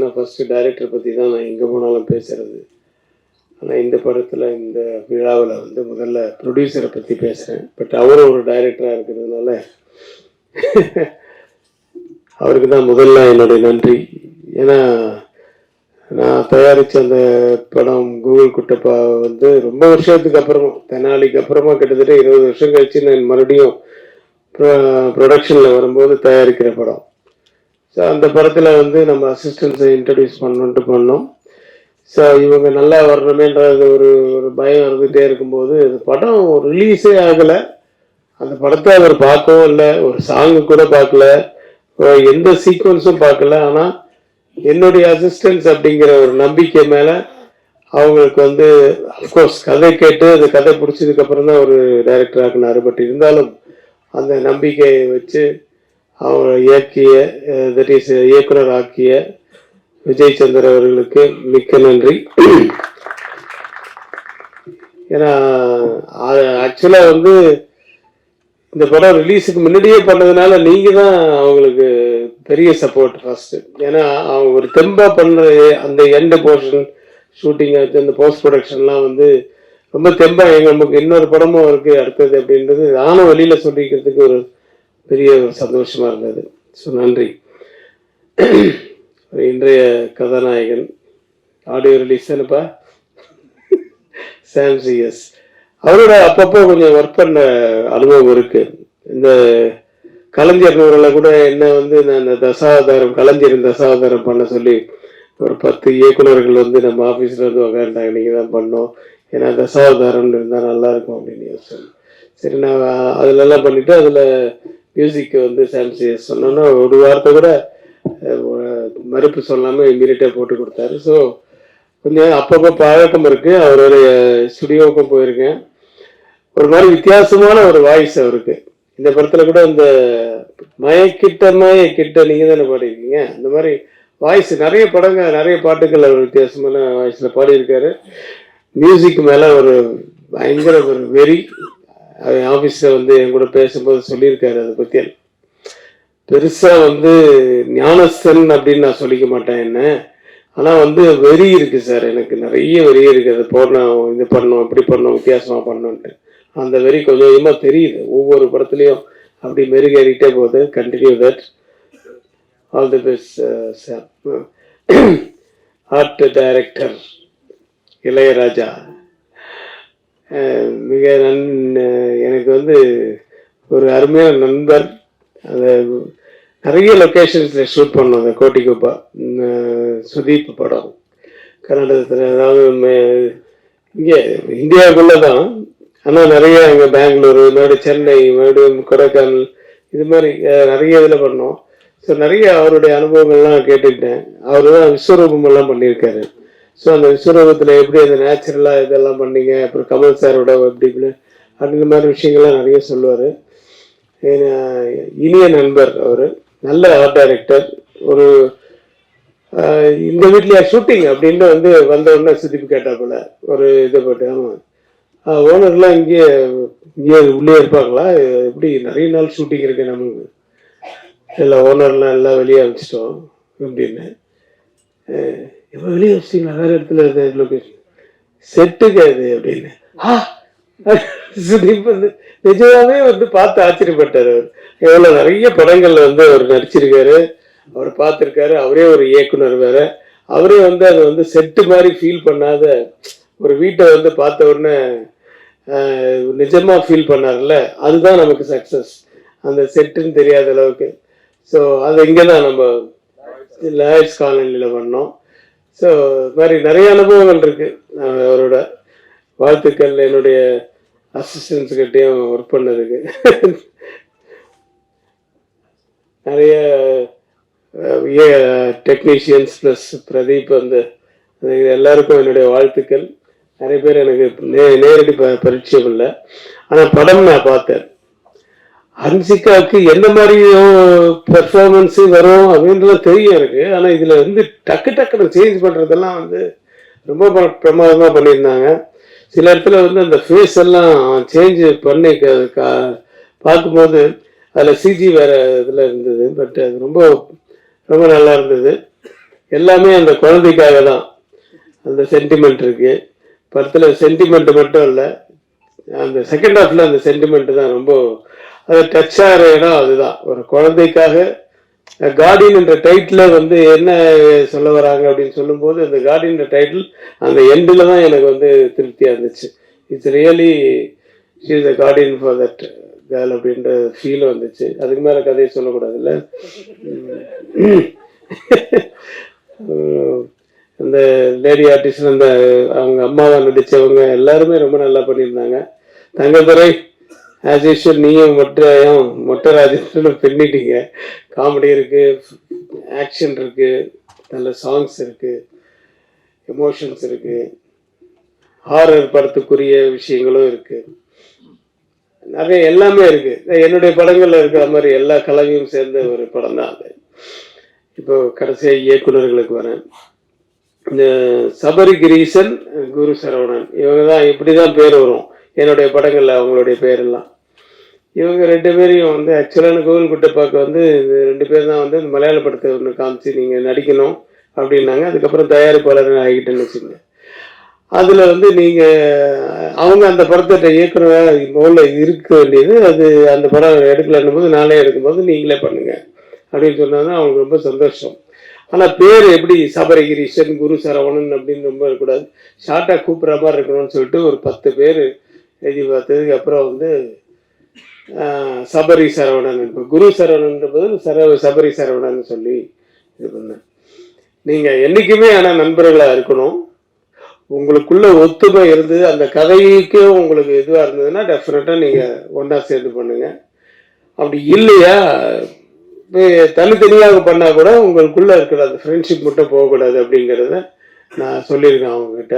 நான் first director பற்றி தான் நான் எங்கே போனாலும் பேசுறது. ஆனால் இந்த படத்தில் இந்த விழாவில் வந்து முதல்ல ப்ரொடியூசரை பற்றி பேசுகிறேன். பட் அவரும் ஒரு டைரக்டராக இருக்கிறதுனால அவருக்கு தான் முதல்ல என்னுடைய நன்றி. ஏன்னா நான் தயாரித்த அந்த படம் கூகுள் குட்டப்பா வந்து ரொம்ப வருஷத்துக்கு அப்புறமா, தெனாலிக்கு அப்புறமா கிட்டத்தட்ட 20 வருஷம் கழிச்சு நான் மறுபடியும் ப்ரொடக்ஷனில் வரும்போது தயாரிக்கிற படம். ஸோ அந்த படத்தில் வந்து நம்ம அசிஸ்டன்ஸை இன்ட்ரடியூஸ் பண்ணோம். ஸோ இவங்க நல்லா வரணுமேன்றது ஒரு பயம் இருந்துகிட்டே இருக்கும்போது இந்த படம் ரிலீஸே ஆகலை. அந்த படத்தை அவர் பார்க்கவும் இல்லை, ஒரு சாங்கு கூட பார்க்கல, எந்த சீக்வன்ஸும் பார்க்கல. ஆனால் என்னுடைய அசிஸ்டன்ஸ் அப்படிங்கிற ஒரு நம்பிக்கை மேலே அவங்களுக்கு வந்து அஃப்கோர்ஸ் கதை கேட்டு அந்த கதை பிடிச்சதுக்கப்புறம் தான் ஒரு டைரக்டர் ஆக்கினார். பட் இருந்தாலும் அந்த நம்பிக்கையை வச்சு அவங்க தட் இஸ் இயக்குனர் ஆக்கிய விஜய் சந்தர் அவர்களுக்கு மிக்க நன்றி. ஏன்னா ஆக்சுவலா வந்து இந்த படம் ரிலீஸுக்கு முன்னாடியே பண்ணதுனால நீங்க தான் அவங்களுக்கு பெரிய சப்போர்ட் ஃபர்ஸ்ட். ஏன்னா அவங்க ஒரு தெம்பா பண்ண அந்த எண்ட் போர்ஷன் ஷூட்டிங் ஆச்சு, அந்த போஸ்ட் ப்ரொடக்ஷன்லாம் வந்து ரொம்ப தெம்பா நமக்கு இன்னொரு படமும் இருக்கு அடுத்தது அப்படின்றது நானும் வெளியில சொல்லிக்கிறதுக்கு ஒரு பெரிய சந்தோஷமா இருந்தது. ஸோ நன்றி. இன்றைய கதாநாயகன் ஆடியோ ரிலீஸ் தானப்பா, சாம் சிஎஸ். அவரோட அப்பப்போ கொஞ்சம் ஒர்க் பண்ண அனுபவம் இருக்கு. இந்த கலைஞர் நூறில் கூட என்ன வந்து நான் இந்த தசாவதாரம் கலைஞரின் தசாவதாரம் பண்ண சொல்லி ஒரு 10 இயக்குநர்கள் வந்து நம்ம ஆஃபீஸில் வந்து உக்காண்டாங்க, நீங்கள் தான் பண்ணோம், ஏன்னா தசாவதாரம்னு இருந்தால் நல்லா இருக்கும் அப்படின்னு யோசிச்சேன். சரி நான் அதிலெல்லாம் பண்ணிவிட்டு அதில் மியூசிக்கு வந்து சாம் சிஎஸ் சொன்னோன்னா ஒரு வார்த்தை கூட மறுப்பு சொல்லாமல் இமீடியட்டாக போட்டு கொடுத்தாரு. ஸோ கொஞ்சம் அப்பப்போ பழக்கம் இருக்குது. அவருடைய ஸ்டுடியோவுக்கும் போயிருக்கேன். ஒரு மாதிரி வித்தியாசமான ஒரு வாய்ஸ் அவருக்கு. இந்த படத்தில் கூட இந்த மயக்கிட்ட நீங்கள் தானே பாடியிருக்கீங்க, அந்த மாதிரி வாய்ஸ் நிறைய நிறைய பாட்டுகள் அவர் வித்தியாசமான வாய்ஸில் பாடியிருக்காரு. மியூசிக் மேலே ஒரு பயங்கர ஒரு வெறி. ஆஃபீஸில் வந்து என் கூட பேசும்போது சொல்லியிருக்காரு. அதை பற்றி பெருசாக வந்து ஞானஸ்தன் அப்படின்னு நான் சொல்லிக்க மாட்டேன் என்ன, ஆனால் வந்து வெறி இருக்குது சார், எனக்கு நிறைய வெறி இருக்குது. அது போடணும், இது பண்ணணும், இப்படி பண்ணணும், வித்தியாசமாக பண்ணணுன்ட்டு அந்த வெறி கொஞ்சம் கொஞ்சமாக தெரியுது. ஒவ்வொரு படத்துலையும் அப்படி மெருகேறிட்டே போகுது. Continue that. All the best sir. Art director Ilaiyaraaja மிக எனக்கு வந்து ஒரு அருமையான நண்பர். அந்த நிறைய லொக்கேஷன்ஸில் ஷூட் பண்ணோம். அந்த கோட்டிக்குப்பா சுதீப் படம் கர்நாடகத்தில், அதாவது இங்கே இந்தியாவுக்குள்ளே தான், ஆனால் நிறைய இங்கே பெங்களூரு, மறுபடியும் சென்னை, மறுபடியும் கொடைக்கானல், இது மாதிரி நிறைய இதில் பண்ணோம். ஸோ நிறைய அவருடைய அனுபவங்கள்லாம் கேட்டுக்கிட்டேன். அவர் தான் விஸ்வரூபமெல்லாம் பண்ணியிருக்காரு. ஸோ அந்த விஸ்வரூபத்தில் எப்படி அந்த நேச்சுரலாக இதெல்லாம் பண்ணீங்க, அப்புறம் கமல் சாரோட எப்படி அப்படின்ற மாதிரி விஷயங்கள்லாம் நிறைய சொல்லுவார். இனிய நண்பர் அவர், நல்ல ஆர்ட் டைரக்டர். ஒரு இந்த வீட்லையா ஷூட்டிங் அப்படின்னு வந்து வந்த உடனே சுத்திப்பு கேட்டா போல ஒரு இதை போட்டு, ஆமாம் ஓனர்லாம் இங்கே உள்ளே இருப்பாங்களா, எப்படி நிறைய நாள் ஷூட்டிங் இருக்கு நமக்கு, இல்லை ஓனர்லாம் எல்லாம் வெளியே அனுப்பிச்சிட்டோம் அப்படின்னு. இப்போ வெளியே வச்சிட்டீங்களா, வேற இடத்துல இருந்த லொக்கேஷன் செட்டுக்கு அது அப்படின்னு. சுதீப் வந்து நிஜமாவே வந்து பார்த்து ஆச்சரியப்பட்டார். அவர் எவ்வளோ நிறைய படங்கள்ல வந்து அவர் நடிச்சிருக்காரு, அவர் பார்த்துருக்காரு. அவரே ஒரு இயக்குனர் வேற. அவரே வந்து அது வந்து செட்டு மாதிரி ஃபீல் பண்ணாத ஒரு வீட்டை வந்து பார்த்த உடனே நிஜமா ஃபீல் பண்ணார்ல, அதுதான் நமக்கு சக்சஸ். அந்த செட்டுன்னு தெரியாத அளவுக்கு. ஸோ அது இங்கே தான் நம்ம லாய்ட்ஸ் காலனியில் பண்ணோம். ஸோ மாதிரி நிறைய அனுபவங்கள் இருக்கு அவரோட. வாழ்த்துக்கள் என்னுடைய அசிஸ்டன்ஸ்கிட்டையும் ஒர்க் பண்ணதுக்கு. நிறைய டெக்னீஷியன்ஸ் ப்ளஸ் பிரதீப், அந்த எல்லாருக்கும் என்னுடைய வாழ்த்துக்கள். நிறைய பேர் எனக்கு நேரடி பரிச்சயம் இல்லை, ஆனால் படம் நான் பார்த்தேன். ஹன்சிகாவுக்கு எந்த மாதிரி பெர்ஃபார்மன்ஸு வரும் அப்படின்றது தெரியும் எனக்கு. ஆனால் இதில் வந்து டக்குன்னு சேஞ்ச் பண்ணுறதெல்லாம் வந்து ரொம்ப பிரமாதமாக பண்ணியிருந்தாங்க. சில இடத்துல வந்து அந்த ஃபேஸ் எல்லாம் சேஞ்ச் பண்ணி பார்க்கும்போது அதில் சிஜி வேறு இதில் இருந்தது. பட் அது ரொம்ப ரொம்ப நல்லா இருந்தது. எல்லாமே அந்த குழந்தைக்காக தான். அந்த சென்டிமெண்ட் இருக்கு படத்துல. சென்டிமெண்ட் மட்டும் இல்லை, அந்த செகண்ட் ஹாஃப்ல அந்த சென்டிமெண்ட் தான் ரொம்ப அது டச் ஆகிற இடம். அதுதான் ஒரு குழந்தைக்காக. கார்டியன் என்ற டைட்டில் வந்து என்ன சொல்ல வராங்க அப்படின்னு சொல்லும்போது, அந்த கார்டியன் டைட்டில் அந்த எண்டில் தான் எனக்கு வந்து திருப்தியாக இருந்துச்சு. It's really she is the Guardian for that girl அப்படின்ற ஃபீல் வந்துச்சு. அதுக்கு மேலே கதையை சொல்லக்கூடாதுல்ல. அந்த லேடி ஆர்டிஸ்ட், அந்த அவங்க அம்மாவை நடித்தவங்க எல்லாருமே ரொம்ப நல்லா பண்ணியிருந்தாங்க. தங்கதுரை ஆஸ் யூஷுவல், நீயும் மொட்டை ராஜேந்திரன் பின்னிட்டீங்க. காமெடி இருக்கு, ஆக்ஷன் இருக்கு, நல்ல சாங்ஸ் இருக்கு, எமோஷன்ஸ் இருக்கு, ஹாரர் படத்துக்குரிய விஷயங்களும் இருக்கு, நிறைய எல்லாமே இருக்கு. என்னுடைய படங்கள்ல இருக்கிற மாதிரி எல்லா கலவையும் சேர்ந்த ஒரு படம் தான் அது. இப்போ கடைசியாக இயக்குநர்களுக்கு வரேன். இந்த சபரி கிரீசன், குரு சரவணன், இவங்க தான் இப்படிதான் பேர் வரும் என்னுடைய படங்கள்ல. அவங்களுடைய பேரெல்லாம் இவங்க ரெண்டு பேரையும் வந்து ஆக்சுவலான கோவில் குட்டப்பாக்கு வந்து இந்த ரெண்டு பேர் தான் வந்து மலையாள படத்தை ஒன்று காமிச்சு நீங்க நடிக்கணும் அப்படின்னாங்க. அதுக்கப்புறம் தயாரிப்பாளர் ஆகிட்டேன்னு வச்சுங்க. அதுல வந்து நீங்க அவங்க அந்த படத்தை இயக்குனர் முதல்ல இருக்க வேண்டியது, அது அந்த படம் எடுக்கலன்னும் போது நாளே எடுக்கும்போது நீங்களே பண்ணுங்க அப்படின்னு சொன்னாதான் அவங்களுக்கு ரொம்ப சந்தோஷம். ஆனா பேர் எப்படி சபரிகிரீஷன், குரு சரவணன் அப்படின்னு ரொம்ப இருக்கக்கூடாது, ஷார்ட்டா கூப்பிட்ற மாதிரி இருக்கணும்னு சொல்லிட்டு ஒரு 10 பேர் எழுதி பார்த்ததுக்கு அப்புறம் வந்து சபரி சரவணன், குரு சரவணன் பதில் சபரி சரவணன் சொல்லி இது பண்ண. நீங்க என்னைக்குமே ஆனா நண்பர்களா இருக்கணும். உங்களுக்குள்ள ஒத்துமை இருந்து அந்த கதைக்கு உங்களுக்கு இதுவா இருந்ததுன்னா டெஃபினட்டா நீங்க ஒன்னா சேர்ந்து பண்ணுங்க. அப்படி இல்லையா தனித்தனியாக பண்ணா கூட உங்களுக்குள்ள இருக்கிற அந்த ஃப்ரெண்ட்ஷிப் மட்டும் போகக்கூடாது அப்படிங்கிறத நான் சொல்லியிருக்கேன் அவங்க கிட்ட.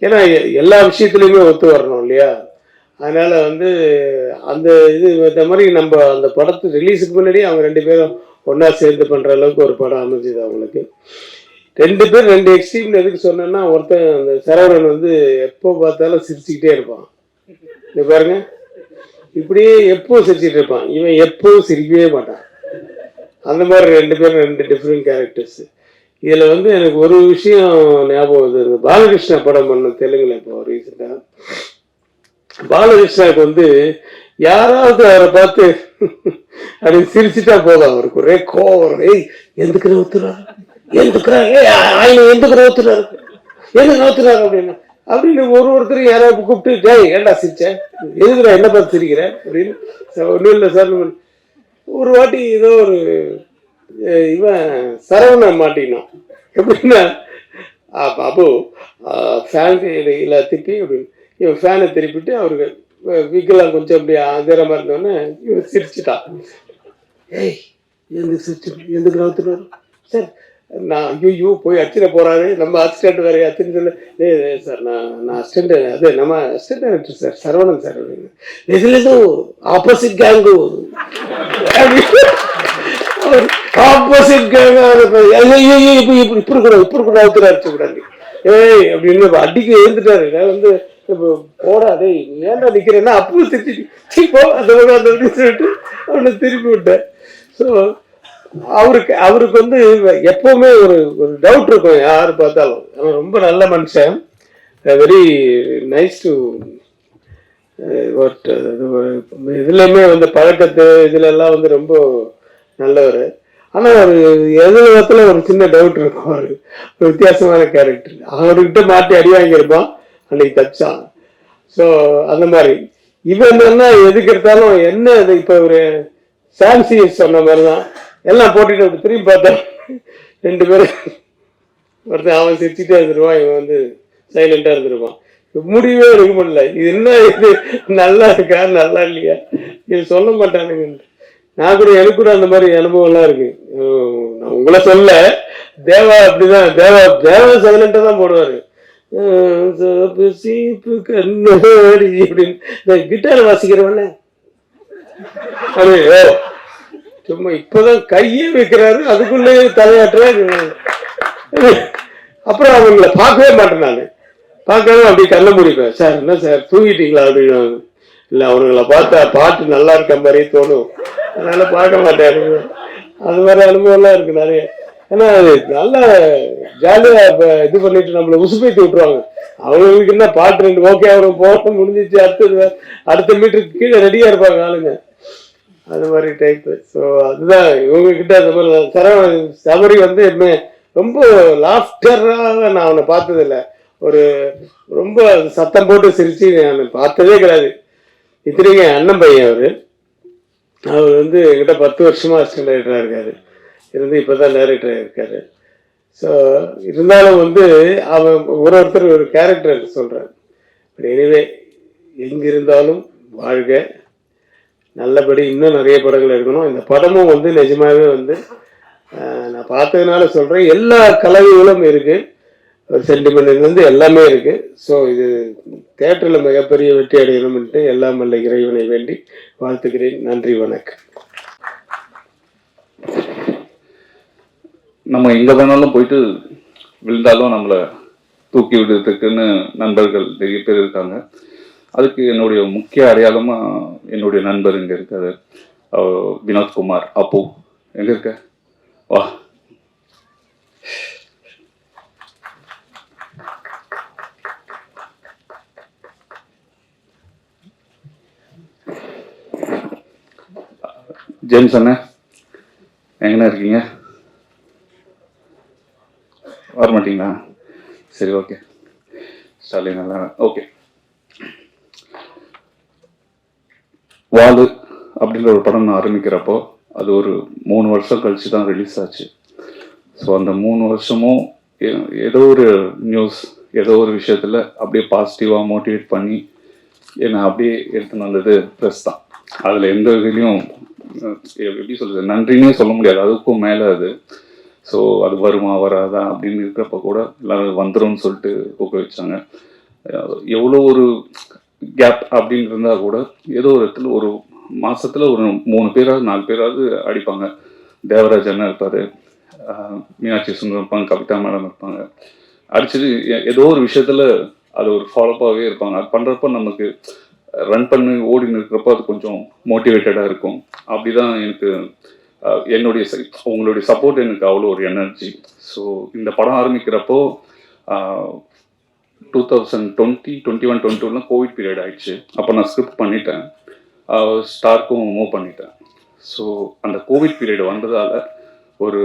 ஏன்னா எல்லா விஷயத்துலையுமே ஒத்து வரணும் இல்லையா. அதனால வந்து அந்த இது இந்த மாதிரி நம்ம அந்த படத்து ரிலீஸுக்கு முன்னாடி அவங்க 2 பேரும் ஒன்னா சேர்ந்து பண்ற அளவுக்கு ஒரு படம் அமைஞ்சுது அவங்களுக்கு. 2 பேர் 2 எக்ஸ்ட்ரீம். எதுக்கு சொன்னேன்னா, ஒருத்தன் அந்த சரவணன் வந்து எப்போ பார்த்தாலும் சிரிச்சுக்கிட்டே இருப்பான். இது பாருங்க, இப்படியே எப்பவும் சிரிச்சுட்டு இருப்பான். இவன் எப்பவும் சிரிக்கவே மாட்டான். அந்த மாதிரி 2 பேரும் 2 டிஃப்ரெண்ட் கேரக்டர்ஸ். இதுல வந்து எனக்கு ஒரு விஷயம் ஞாபகம் வருது. பாலகிருஷ்ணா படம் பண்ண தெலுங்குல இப்போ ரீசெண்டா. பாலகிருஷ்ணாவுக்கு வந்து யாராவது அவரை பார்த்து அப்படி சிரிச்சுட்டா போதும், அவருக்கு ஒரே கோவம். ஏய் எந்துக்குற ஊத்துறாரு, எந்துக்குறாரு அப்படின்னு அப்படின்னு ஒருத்தரும் யாராவது கூப்பிட்டு, ஜெய் ஏண்டா சிரிச்சேன், எதுக்குறா என்ன பார்த்து சிரிக்கிறேன் அப்படின்னு. ஒன்றும் இல்லை சார். ஒரு வாட்டி ஏதோ ஒரு இவன் சரவணன் மாட்டினான். எப்படின்னா, பாபு ஃபேன் இல்லை திருப்பி அப்படின்னு இவன் ஃபேனை திருப்பிட்டு அவருக்கு விக்கெல்லாம் கொஞ்சம் அப்படி அதிரமா இருந்தோடனே இவன் சிரிச்சுட்டான். ஏய் எதுக்கு நவுத்துறாரு சார், நான் ஐயோ போய் அச்சிட போறாரு, நம்ம அசிஸ்டன்ட் வேற அச்சுன்னு சொல்ல. சார் நான் அசிஸ்டன்ட், அது நம்ம assistant director sir Saravanan sir அப்படின்னு. எதுலேதோ ஆப்போசிட் கேங்கு, ஆப்போசிட் கேங்க இப்படி கூட அவுத்துறாரு கூடாது. ஏய் அப்படின்னு அடிக்க எழுந்துட்டாரு. நான் வந்து போடா டேய் ஏன்டா நிக்கிறேன்னா அப்பவும் திட்டி போ அந்த சொல்லிட்டு அவனை திருப்பி விட்டேன். ஸோ அவருக்கு வந்து எப்பவுமே ஒரு டவுட் இருக்கும் யாரு பார்த்தாலும். அவன் ரொம்ப நல்ல மனுஷன், வெரி நைஸ் டு இதுலயுமே வந்து பழக்கத்து இதுல எல்லாம் வந்து ரொம்ப நல்லவர். ஆனா ஒரு எதிர்த்துல ஒரு சின்ன டவுட் இருக்கும். ஒரு வித்தியாசமான கேரக்டர். அவர்கிட்ட மாட்டி அடி வாங்கியிருப்பான், அன்னைக்கு தச்சான். ஸோ அந்த மாதிரி இவன் என்னன்னா எதுக்கு எடுத்தாலும் என்ன இப்ப ஒரு சாம்சி சொன்ன மாதிரிதான் எல்லாம் போட்டுட்டு திரும்பி பார்த்தா 2 பேரும் ஒருத்தன் அவன் சிரிச்சுட்டே இருந்துருவான், இவன் வந்து சைலண்டா இருந்துருவான். முடிவே இருக்க முடியல. இது என்ன, இது நல்லா இருக்கா நல்லா இல்லையா இது சொல்ல மாட்டானுங்க. நான் கூட எனக்கு கூட அந்த மாதிரி அனுபவம் எல்லாம் இருக்கு. நான் உங்களை சொல்ல, தேவா அப்படிதான். தேவா சைலண்டா தான் போடுவாரு. கண்ணாடி அப்படின்னு கிட்டார் வாசிக்கிறவன சும்மா இப்பதான் கையே வைக்கிறாரு, அதுக்குள்ளே தலையாட்டுறாரு. அப்புறம் அவங்கள பார்க்கவே மாட்டேன். நான் பார்க்கவே அப்படி கண்ண முடிப்பேன். சார் என்ன சார் தூங்கிட்டீங்களா அப்படின்னு. இல்லை அவனுங்களை பார்த்தா பாட்டு நல்லா இருக்க மாதிரி தோணும், அதனால பார்க்க மாட்டேன். அது மாதிரி அனுபவம்லாம் இருக்கு நிறைய. ஏன்னா அது நல்லா ஜாலியா இது பண்ணிட்டு நம்மளை உசுப்பேத்தி விட்டுருவாங்க. அவங்களுக்கு என்ன பாட்டு ரெண்டு ஓகே அவங்க போக முடிஞ்சிச்சு, அடுத்த மீட்டருக்கு கீழே ரெடியா இருப்பாங்க ஆளுங்க, அது மாதிரி டைப்பு. ஸோ அதுதான் இவங்க கிட்ட அந்த மாதிரி சபரி வந்து எப்பவுமே ரொம்ப லாஃப்டராக நான் அவனை பார்த்ததில்ல. ஒரு ரொம்ப சத்தம் போட்டு சிரிச்சு நான் பார்த்ததே கிடையாது. இத்தனைக்கு அண்ணன் பையன் அவர் வந்து என்கிட்ட 10 வருஷமா அசிஸ்டன்ட் டைரக்டராக இருக்காரு, இருந்து இப்போதான் டைரக்டராக இருக்காரு. ஸோ இருந்தாலும் வந்து அவன் ஒருத்தர் ஒரு கேரக்டர் சொல்கிறார். எனிவே எங்கிருந்தாலும் வாழ்க, நல்லபடி இன்னும் நிறைய படங்கள் எடுக்கணும். இந்த படமும் வந்து நிஜமாவே வந்து நான் பார்த்ததுனால சொல்கிறேன், எல்லா கலவைகளும் இருக்குது, ஒரு சென்டிமெண்ட்லேருந்து எல்லாமே இருக்குது. ஸோ இது தியேட்டரில் மிகப்பெரிய வெற்றி அடையணும்ன்ட்டு எல்லாம் வல்ல இறைவனை வேண்டி வாழ்த்துக்கிறேன். நன்றி, வணக்கம். நம்ம எங்கே வேணாலும் போயிட்டு விழுந்தாலும் நம்மளை தூக்கி விடுறதுக்குன்னு நண்பர்கள் நிறைய பேர் இருக்காங்க. அதுக்கு என்னுடைய முக்கிய அடையாளமாக என்னுடைய நண்பர் இங்கே இருக்காரு, வினோத்குமார். அப்போ எங்கே இருக்க? வா. ஜேம்ஸ் அண்ணா எங்கண்ணா இருக்கீங்க? வரமாட்டீங்களா? சரி, ஓகே. ஸ்டாலின் நல்லா, ஓகே. வாலு அப்படின்ற ஒரு படம் நான் ஆரம்பிக்கிறப்போ அது ஒரு 3 வருஷம் கழிச்சு தான் ரிலீஸ் ஆச்சு. ஸோ அந்த 3 வருஷமும் ஏதோ ஒரு நியூஸ், ஏதோ ஒரு விஷயத்தில் அப்படியே பாசிட்டிவாக மோட்டிவேட் பண்ணி என்னை அப்படியே எடுத்துன்னு வந்தது ப்ரெஸ் தான். அதில் எந்த வகையிலையும் எப்படி சொல்றது, நன்றினே சொல்ல முடியாது, அதுக்கும் மேலே அது. ஸோ அது வருமா வராதா அப்படின்னு இருக்கிறப்ப கூட எல்லாரும் வந்துடும் சொல்லிட்டு ஊக்குவிச்சாங்க. எவ்வளோ ஒரு கேப் அப்படின்னு இருந்தால் கூட ஏதோ ஒரு இடத்துல ஒரு மாசத்துல ஒரு 3 பேராவது 4 பேராவது அடிப்பாங்க. தேவராஜ் அண்ணா இருப்பார், மீனாட்சி சுந்தரம் இருப்பாங்க, கவிதா மேடம் இருப்பாங்க. அடிச்சுட்டு ஏதோ ஒரு விஷயத்துல அது ஒரு ஃபாலோப்பாகவே இருப்பாங்க. அது பண்ணுறப்ப நமக்கு ரன் பண்ணி ஓடின்னு இருக்கிறப்போ அது கொஞ்சம் மோட்டிவேட்டடாக இருக்கும். அப்படிதான் எனக்கு என்னுடைய உங்களுடைய சப்போர்ட் எனக்கு அவ்வளோ ஒரு எனர்ஜி. ஸோ இந்த படம் ஆரம்பிக்கிறப்போ 2020, 2021, 2022 கோவிட் பீரியட் ஆயிடுச்சு. அப்போ நான் ஸ்கிரிப்ட் பண்ணிட்டேன், ஸ்டார்க்கும் மூவ் பண்ணிட்டேன். ஸோ அந்த கோவிட் பீரியட் வந்ததால் ஒரு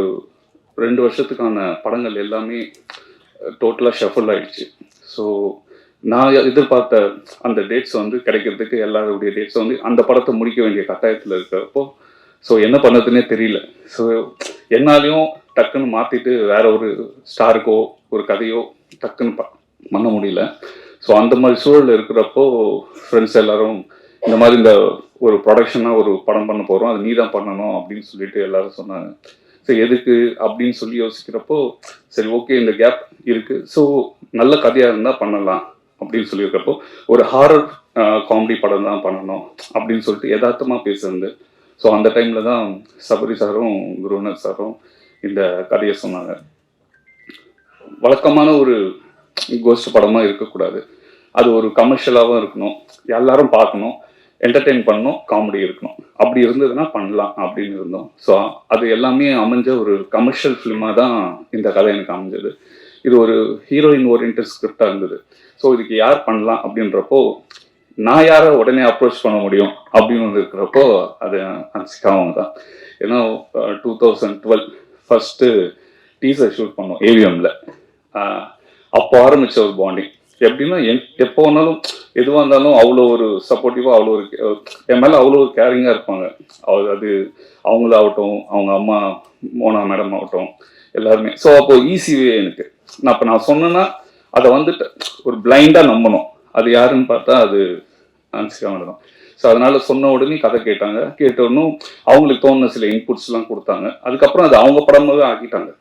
2 வருஷத்துக்கான படங்கள் எல்லாமே டோட்டலாக ஷஃபிள் ஆயிடுச்சு. ஸோ நான் எதிர்பார்த்த அந்த டேட்ஸ் வந்து கிடைக்கிறதுக்கு எல்லாருடைய டேட்ஸ் வந்து அந்த படத்தை முடிக்க வேண்டிய கட்டாயத்தில் இருக்கிறப்போ ஸோ என்ன பண்ணதுன்னே தெரியல. ஸோ என்னாலையும் டக்குன்னு மாற்றிட்டு வேற ஒரு ஸ்டாருக்கோ ஒரு கதையோ டக்குன்னு பண்ண முடியல. ஸோ அந்த மாதிரி சூழல் இருக்கிறப்போ ஃப்ரெண்ட்ஸ் எல்லாரும் இந்த மாதிரி இந்த ஒரு ப்ரொடக்ஷனாக ஒரு படம் பண்ண போகிறோம், அது நீ தான் பண்ணணும் அப்படின்னு சொல்லிட்டு எல்லாரும் சொன்னாங்க. ஸோ எதுக்கு அப்படின்னு சொல்லி யோசிக்கிறப்போ சரி ஓகே இந்த கேப் இருக்குது, ஸோ நல்ல கதையாக இருந்தால் பண்ணலாம் அப்படின்னு சொல்லியிருக்கிறப்போ ஒரு ஹாரர் காமெடி படம் தான் பண்ணணும் அப்படின்னு சொல்லிட்டு யதார்த்தமாக பேசுறது. ஸோ அந்த டைமில் தான் சபரி சாரும் குருநாத் சாரும் இந்த கதையை சொன்னாங்க. வழக்கமான ஒரு கோஸ்ட் படமாக இருக்கக்கூடாது, அது ஒரு கமர்ஷியலாகவும் இருக்கணும், எல்லாரும் பார்க்கணும், என்டர்டெயின் பண்ணணும், காமெடி இருக்கணும், அப்படி இருந்ததுன்னா பண்ணலாம் அப்படின்னு இருந்தோம். ஸோ அது எல்லாமே அமைஞ்ச ஒரு கமர்ஷியல் ஃபிலிமாக தான் இந்த கதை எனக்கு அமைஞ்சது. இது ஒரு ஹீரோயின் ஓரியன்டட் ஸ்கிரிப்டாக இருந்தது. ஸோ இதுக்கு யார் பண்ணலாம் அப்படின்றப்போ நான் யாரை உடனே அப்ரோச் பண்ண முடியும் அப்படின்னு இருக்கிறப்போ அது அன்சிகாவும் தான். ஏன்னா 2012 ஃபர்ஸ்ட்டு டீசர் ஷூட் பண்ணோம் ஏவிஎம்ல. அப்போ ஆரம்பித்த ஒரு பாண்டிங் எப்படின்னா எப்போ வேணாலும் எதுவாக இருந்தாலும் அவ்வளோ ஒரு சப்போர்ட்டிவாக, அவ்வளோ ஒரு என் மேலே அவ்வளோ ஒரு கேரிங்காக இருப்பாங்க. அது அவங்களாகட்டும், அவங்க அம்மா மோனா மேடம் ஆகட்டும், எல்லாருமே. ஸோ அப்போ ஈஸிவே எனக்கு நான் சொன்னேன்னா அதை வந்துட்டு ஒரு பிளைண்டாக நம்பணும், அது யாருன்னு பார்த்தா அது அன்சிகாமன் தான். ஸோ அதனால சொன்ன உடனே கதை கேட்டாங்க, கேட்டோன்னும் அவங்களுக்கு தோணுன சில இன்புட்ஸ்லாம் கொடுத்தாங்க. அதுக்கப்புறம் அது அவங்க படமாகவே ஆக்கிட்டாங்க.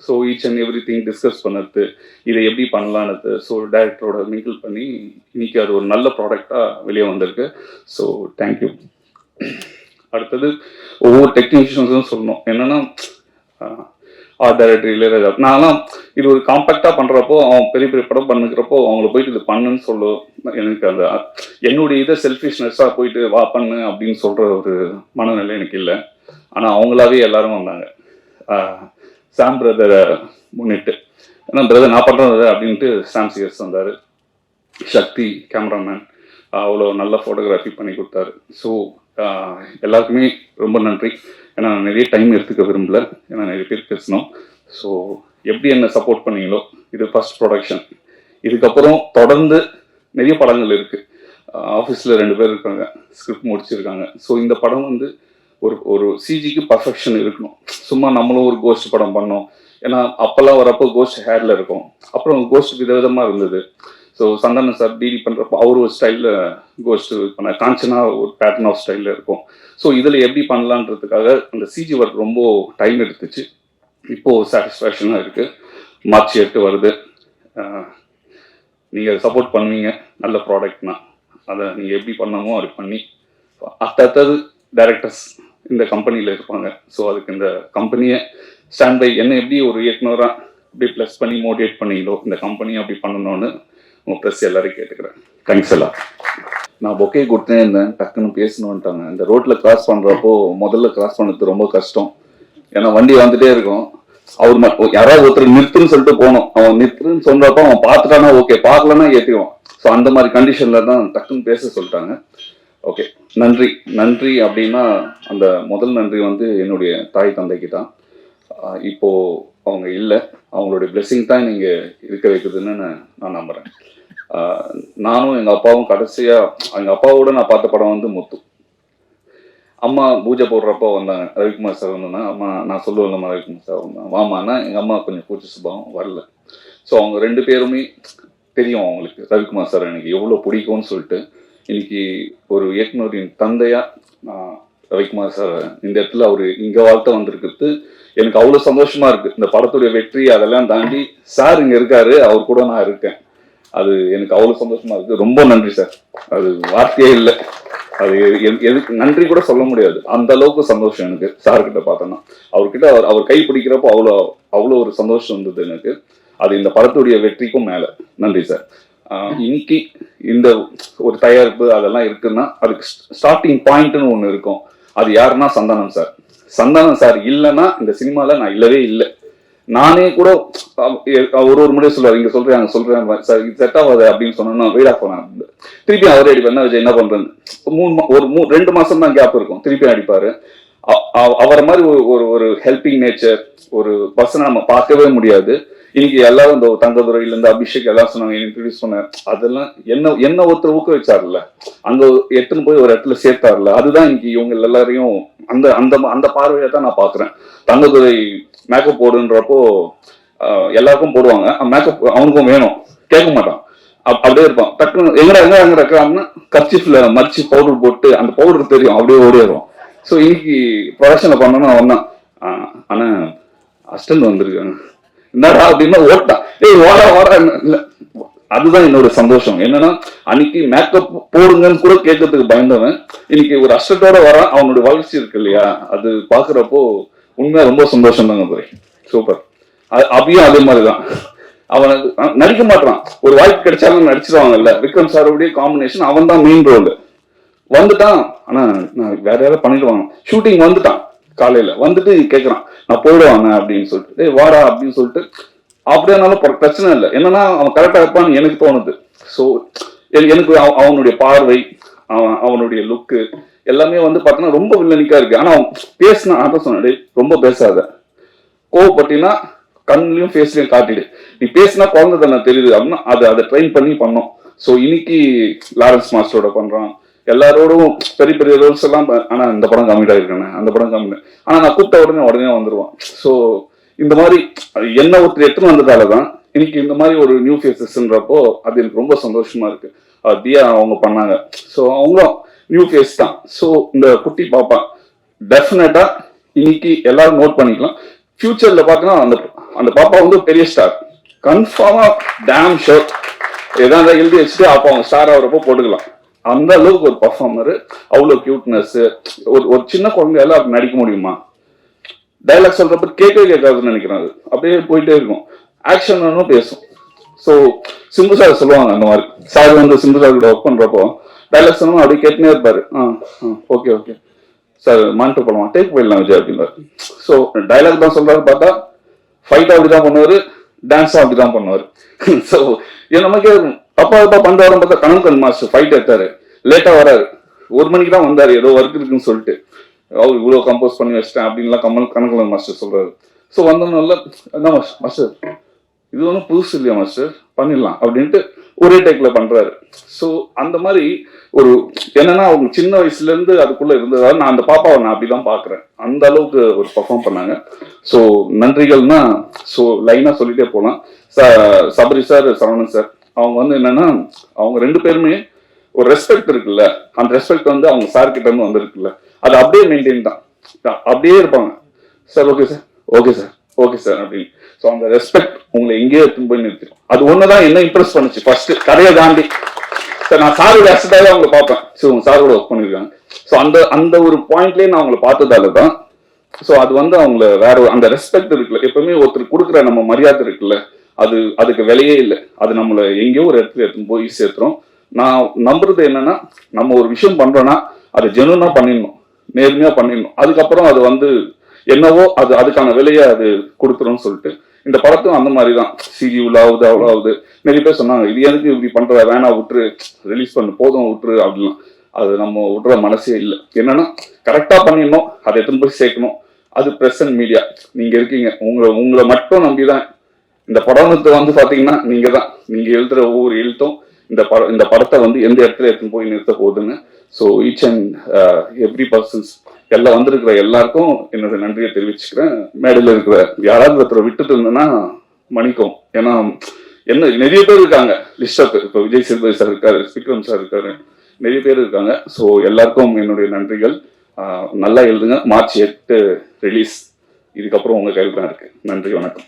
So each and every thing discuss பண்ணுறது, இதை எப்படி பண்ணலான்னு. ஸோ டைரக்டரோட மிங்கிள் பண்ணி இன்னைக்கு அது ஒரு நல்ல ப்ராடக்டாக வெளியே வந்திருக்கு. So thank you. அடுத்தது ஒவ்வொரு டெக்னீஷியன்ஸும் சொல்லணும் என்னன்னா, ஆர்ட் டைரக்டர் இளையராஜா, நான்லாம் இது ஒரு காம்பேக்டாக பண்ணுறப்போ அவன் பெரிய பெரிய படம் பண்ணுக்கிறப்போ அவங்கள போயிட்டு இது பண்ணுன்னு சொல்லும் எனக்கு அந்த என்னுடைய இதை செல்ஃபிஷ்னஸாக போயிட்டு வா பண்ணு அப்படின்னு சொல்கிற ஒரு மனநிலை எனக்கு இல்லை. ஆனால் அவங்களாவே எல்லாரும் வந்தாங்க. சாம் பிரதரை முன்னிட்டு. ஏன்னா பிரதர் நான் பண்ணுறது அப்படின்ட்டு சாம் சிஎஸ் வந்தார். சக்தி கேமராமேன் அவ்வளோ நல்ல ஃபோட்டோகிராஃபி பண்ணி கொடுத்தாரு. ஸோ எல்லாருக்குமே ரொம்ப நன்றி. ஏன்னா நான் நிறைய டைம் எடுத்துக்க விரும்பல, ஏன்னா நிறைய பேர் பேசணும். ஸோ எப்படி என்ன சப்போர்ட் பண்ணீங்களோ, இது ஃபர்ஸ்ட் ப்ரொடக்ஷன். இதுக்கப்புறம் தொடர்ந்து நிறைய படங்கள் இருக்குது. ஆஃபீஸில் 2 பேர் இருக்காங்க, ஸ்கிரிப்ட் முடிச்சிருக்காங்க. ஸோ இந்த படம் வந்து ஒரு சிஜிக்கு பர்ஃபெக்ஷன் இருக்கணும். சும்மா நம்மளும் ஒரு கோஸ்ட் படம் பண்ணோம். ஏன்னா அப்போல்லாம் வரப்போ கோஸ்ட் ஹேரில் இருக்கும், அப்புறம் கோஸ்ட் விதவிதமாக இருந்தது. ஸோ சந்தானம் சார் டீல் பண்ணுறப்போ அவர் ஒரு ஸ்டைலில் கோஸ்ட் பண்ண, காஞ்சனா ஒரு பேட்டர்ன் ஆஃப் ஸ்டைலில் இருக்கும். ஸோ இதில் எப்படி பண்ணலான்றதுக்காக அந்த சிஜி ஒர்க் ரொம்ப டைம் எடுத்துச்சு. இப்போது சாட்டிஸ்ஃபேக்ஷனாக இருக்குது. மார்ச் 8 வருது. நீங்கள் சப்போர்ட் பண்ணுவீங்க, நல்ல ப்ராடக்ட்னா அதை நீங்கள் எப்படி பண்ணணுமோ அப்படி பண்ணி அடுத்தது டைரக்டர்ஸ் இந்த கம்பெனியில் இருப்பாங்க. ஸோ அதுக்கு இந்த கம்பெனியை ஸ்டாண்ட் பை என்ன எப்படி ஒரு இயக்குனராக இப்படி ப்ளஸ் பண்ணி மோட்டிவேட் பண்ணீங்களோ இந்த கம்பெனியை அப்படி பண்ணணும்னு உங்கள் ப்ரெஸ் எல்லாரையும் கேட்டுக்கிறேன். தேங்க்ஸ் எல்லாம். நான் பொக்கே கொடுத்தே இருந்தேன், டக்குன்னு பேசணுன்ட்டாங்க. இந்த ரோட்டில் கிராஸ் பண்ணுறப்போ முதல்ல கிராஸ் பண்ணுறது ரொம்ப கஷ்டம். ஏன்னா வண்டி வந்துட்டே இருக்கும். அவர் யாராவது ஒருத்தர் நிறுத்துன்னு சொல்லிட்டு போகணும். அவன் நிறுத்துன்னு சொல்றப்ப அவன் பார்த்துட்டானா ஓகே, பார்க்கலன்னா ஏற்றிடுவான். ஸோ அந்த மாதிரி கண்டிஷனில் தான் டக்குன்னு பேச சொல்லிட்டாங்க. ஓகே, நன்றி. நன்றி அப்படின்னா அந்த முதல் நன்றி வந்து என்னுடைய தாய் தந்தைக்கு தான். இப்போ அவங்க இல்லை, அவங்களுடைய பிளெஸிங் தான் நீங்கள் இருக்க வைக்குதுன்னு நான் நம்புகிறேன். நானும் எங்கள் அப்பாவும் கடைசியாக எங்கள் அப்பாவோட நான் பார்த்த படம் வந்து முத்து. அம்மா பூஜை போடுறப்போ வந்தாங்க, ரவிக்குமார் சார் வந்தோன்னா அம்மா நான் சொல்லுவேன்லம்மா ரவிக்குமார் சார் வந்தாங்க வாமான்னா எங்கள் அம்மா கொஞ்சம் கூச்ச சுபாவம் வரல. ஸோ அவங்க 2 பேருமே தெரியும் அவங்களுக்கு ரவிக்குமார் சார் எனக்கு எவ்வளோ பிடிக்கும்னு சொல்லிட்டு. இன்னைக்கு ஒரு இயக்குனரின் தந்தையா ரவிக்குமார் சார் இந்த இடத்துல அவர் இங்கே வாழ்த்த வந்திருக்கிறது எனக்கு அவ்வளோ சந்தோஷமா இருக்கு. இந்த படத்துடைய வெற்றி அதெல்லாம் தாண்டி சார் இங்கே இருக்காரு, அவர் கூட நான் இருக்கேன். அது எனக்கு அவ்வளோ சந்தோஷமா இருக்கு. ரொம்ப நன்றி சார், அது வார்த்தையே இல்லை. அது எதுக்கு நன்றி கூட சொல்ல முடியாது, அந்த அளவுக்கு சந்தோஷம் எனக்கு சார்கிட்ட பார்த்தோன்னா. அவர்கிட்ட அவர் கை பிடிக்கிறப்போ அவ்வளோ ஒரு சந்தோஷம் இருந்தது எனக்கு. அது இந்த படத்துடைய வெற்றிக்கும் மேலே. நன்றி சார். இன்னைக்கு இந்த ஒரு தயாரிப்பு அதெல்லாம் இருக்குன்னா அதுக்கு ஸ்டார்டிங் பாயிண்ட்னு ஒன்று இருக்கும். அது யாருன்னா சந்தானம் சார். சந்தானம் சார் இல்லைன்னா இந்த சினிமாவில் நான் இல்லவே இல்லை. நானே கூட ஒரு முறையே சொல்லுவார், இங்கே சொல்கிறேன் அங்கே சொல்கிறேன் சார், இது செட் ஆகாது அப்படின்னு சொன்னோன்னா வெயிட் போனேன். திருப்பி அவரே அடிப்பார். என்ன விஜய் என்ன பண்ணுறேன்னு 2 மாதம் தான் கேப் இருக்கும், திருப்பி அடிப்பார். அவரை மாதிரி ஒரு ஹெல்பிங் நேச்சர் ஒரு பர்சனை நம்ம பார்க்கவே முடியாது. இன்னைக்கு எல்லாரும் இந்த தங்கதுரையிலேருந்து அபிஷேக் எல்லாம் சொன்னாங்க, இன்ட்ரடியூஸ் பண்ண, அதெல்லாம் என்ன ஒருத்தர் ஊக்குவிச்சார்ல, அங்கே எடுத்துன்னு போய் ஒரு இடத்துல சேர்த்தார்ல, அதுதான் இன்னைக்கு இவங்க எல்லாரையும் அந்த அந்த அந்த பார்வையை தான் நான் பார்க்குறேன். தங்கதுரை மேக்கப் போடுன்றப்போ எல்லாருக்கும் போடுவாங்க, மேக்கப் அவனுக்கும் வேணும், கேட்க மாட்டான், அப்படியே இருப்பான். டக்குன்னு எங்கடா கர்ச்சிஃப்ல மறிச்சு பவுடர் போட்டு அந்த பவுடர் தெரியும், அப்படியே ஓடிடுவோம். ஸோ இன்னைக்கு ப்ரொடக்ஷனில் பண்ணோன்னா வந்தான், ஆனால் அஸ்டன்ட் வந்திருக்காங்க என்னடா அப்படின்னா ஓட்டான், வாடா இல்லை. அதுதான் என்னோட சந்தோஷம். என்னன்னா அன்னைக்கு மேக்கப் போடுங்கன்னு கூட கேட்கறதுக்கு பயந்தவன் இன்னைக்கு ஒரு அஸ்டண்டோட வரான். அவனுடைய வளர்ச்சி இருக்கு இல்லையா, அது பாக்குறப்போ உண்மையா ரொம்ப சந்தோஷம் தாங்க போய். சூப்பர். அபியும் அதே மாதிரிதான், அவன் நடிக்க மாட்டான், ஒரு வாய்ப்பு கிடைச்சாலும் நடிச்சிருவாங்கல்ல. விக்ரம் சாரோடைய காம்பினேஷன், அவன் தான் மெயின் ரோல். வந்துட்டான், ஆனா நான் வேற யாராவது பண்ணிடுவாங்க. ஷூட்டிங் வந்துட்டான், காலையில வந்துட்டு கேட்கறான் நான் போயிடுவாங்க அப்படின்னு சொல்லிட்டு, வாடா அப்படின்னு சொல்லிட்டு. அப்படியானாலும் பிரச்சனை இல்லை, என்னன்னா அவன் கரெக்டா இருப்பான்னு எனக்கு தோணுது. ஸோ எனக்கு அவனுடைய பார்வை, அவனுடைய லுக்கு எல்லாமே வந்து பார்த்தோன்னா ரொம்ப வில்லனிக்கா இருக்கு. ஆனா அவன் பேசினா, அதான் சொன்னேன், ரொம்ப பேசாத, கோவப்பட்டினா கண்ணிலையும் ஃபேஸ்லயும் காட்டிடு. நீ பேசினா குழந்தை தானே தெரியுது அப்படின்னா அதை ட்ரெயின் பண்ணி பண்ணோம். ஸோ இன்னைக்கு லாரன்ஸ் மாஸ்டரோட பண்றான், எல்லாரோடும் பெரிய பெரிய ரோல்ஸ் எல்லாம். ஆனா இந்த படம் கம்மிட்டா இருக்கேன், அந்த படம் கம்மி, ஆனா நான் கூப்பிட்ட உடனே வந்துருவான். ஸோ இந்த மாதிரி என்ன ஒருத்தர் எடுத்துன்னு வந்ததாலதான் இன்னைக்கு இந்த மாதிரி ஒரு நியூ ஃபேஸஸ்ன்றப்போ அது எனக்கு ரொம்ப சந்தோஷமா இருக்கு. தியா அவங்க பண்ணாங்க, ஸோ அவங்களும் நியூ ஃபேஸ் தான். ஸோ இந்த குட்டி பாப்பா டெஃபினட்டா இன்னைக்கு எல்லாரும் நோட் பண்ணிக்கலாம். ஃபியூச்சர்ல பார்த்தீங்கன்னா அந்த பாப்பா வந்து பெரிய ஸ்டார் கன்ஃபார்மா, டேம் ஷோர். ஏதாவது எழுதி வச்சுட்டு அப்போ அவங்க ஸ்டார் ஆகிறப்போ போட்டுக்கலாம். அந்த அளவுக்கு ஒரு பர்ஃபார்மர், அவ்வளோ கியூட்னஸ். ஒரு சின்ன குழந்தை எல்லாம் நடிக்க முடியுமா? டைலாக் சொல்றப்ப கேட்காதுன்னு நினைக்கிறாங்க, அப்படியே போயிட்டே இருக்கும். ஆக்ஷன் பேசும். ஸோ சிம்பு சார் சொல்லுவாங்க அந்த மாதிரி. சார் வந்து சிம்பு சார் கூட ஒர்க் பண்றப்போ டைலாக் சொன்னா அப்படியே கேட்டுனே இருப்பாரு. ஓகே ஓகே சார் மானிட்டர் போடலாம், டேக் போயிடலாம் விஜய் அப்படின்னாரு. ஸோ டைலாக் தான் சொல்றாரு பார்த்தா ஃபைட் அப்படிதான் பண்ணுவாரு, டான்ஸும் அப்படிதான் பண்ணுவாரு. ஸோ நமக்கே அப்பா அப்பா பண்றாரு பார்த்தா கனகன் மாஸ்டர் ஃபைட் எடுத்தாரு, லேட்டா வராரு, 1 மணிக்கு தான் வந்தாரு, ஏதோ ஒர்க் இருக்குன்னு சொல்லிட்டு. அவர் இவ்வளவு கம்போஸ் பண்ணி வச்சிட்டேன் அப்படின்லாம் கனகன் மாஸ்டர் சொல்றாரு. ஸோ வந்தோம்னால என்ன மாஸ்டர் இது ஒன்றும் புதுசு இல்லையா மாஸ்டர், பண்ணிடலாம் அப்படின்ட்டு ஒரே டேக்ல பண்றாரு. ஸோ அந்த மாதிரி ஒரு என்னன்னா அவங்க சின்ன வயசுல இருந்து அதுக்குள்ள இருந்ததால நான் அந்த பாப்பாவை நான் அப்படிதான் பாக்குறேன். அந்த அளவுக்கு ஒரு பெர்ஃபார்ம் பண்ணாங்க. ஸோ நன்றிகள்னா ஸோ லைனா சொல்லிட்டே போகலாம். சபரி சார், சரவணன் சார், அவங்க வந்து என்னன்னா அவங்க 2 பேருமே ஒரு ரெஸ்பெக்ட் இருக்குல்ல, அந்த ரெஸ்பெக்ட் வந்து அவங்க சார் கிட்ட இருந்து வந்திருக்குல்ல, அது அப்படியே மெயின்டைன் தான், அப்படியே இருப்பாங்க. Sir okay sir, okay sir, okay sir அப்படின்னு. ஸோ அந்த ரெஸ்பெக்ட் உங்களை எங்கேயோ எடுத்துன்னு போய் நிறுத்திடும். அது ஒண்ணுதான் என்ன இம்ப்ரெஸ் பண்ணுச்சு ஃபர்ஸ்ட் கதையை தாண்டி. சார் நான் சாரோட அசட்டாவே அவங்களை பார்ப்பேன், ஸோ உங்க சாரோட ஒர்க் பண்ணிருக்காங்க. ஸோ அந்த ஒரு பாயிண்ட்லயே நான் அவங்களை பார்த்ததால தான். ஸோ அது வந்து அவங்கள வேற அந்த ரெஸ்பெக்ட் இருக்குல்ல, எப்பவுமே ஒருத்தர் கொடுக்குற நம்ம மரியாதை இருக்குல்ல, அதுக்கு விலையே இல்லை. அது நம்மளை எங்கேயோ ஒரு இடத்துல எடுத்துன்னு போய் சேர்த்துறோம். நான் நம்புறது என்னன்னா, நம்ம ஒரு விஷயம் பண்றோம்னா அது ஜெனுவனா பண்ணிடணும், நேர்மையா பண்ணிடணும். அதுக்கப்புறம் அது வந்து என்னவோ அதுக்கான விலையை அது கொடுத்துரும்னு சொல்லிட்டு இந்த படத்தும் அந்த மாதிரி தான். சிடி இவ்வளவு அவ்வளவு நிறைய பேர் சொன்னாங்க, இது எதுக்கு இப்படி பண்ற, வேணா விட்டுரு, ரிலீஸ் பண்ணு, போதும் விட்டுரு அப்படிலாம். அது நம்ம விட்டுற மனசே இல்லை. என்னன்னா கரெக்டா பண்ணிடணும், அதை எடுத்துன்னு போய் சேர்க்கணும். அது பிரசன்ட் மீடியா, நீங்க இருக்கீங்க, உங்களை மட்டும் நம்பிதான் இந்த படத்தை வந்து பாத்தீங்கன்னா நீங்க தான், நீங்க எழுதுற ஒவ்வொரு எழுத்தும் இந்த படத்தை வந்து எந்த இடத்துல எடுத்துன்னு போய் நிறுத்த போகுதுன்னு. So each and every persons எல்லாம் வந்திருக்கிற எல்லாருக்கும் என்னோட நன்றியை தெரிவிச்சுக்கிறேன். மேடையில் இருக்கிற யாராவது ஒருத்தரை விட்டுட்டு இருந்தேன்னா மன்னிக்கும். ஏன்னா என்ன நிறைய பேர் இருக்காங்க லிஸ்ட். இப்போ விஜய் சேதுபதி சார் இருக்காரு, விக்ரம் சார் இருக்காரு, நிறைய பேர் இருக்காங்க. ஸோ எல்லாருக்கும் என்னுடைய நன்றிகள். நல்லா எழுதுங்க. March 8 release. இதுக்கப்புறம் உங்க கையில் தான் இருக்கு. நன்றி, வணக்கம்.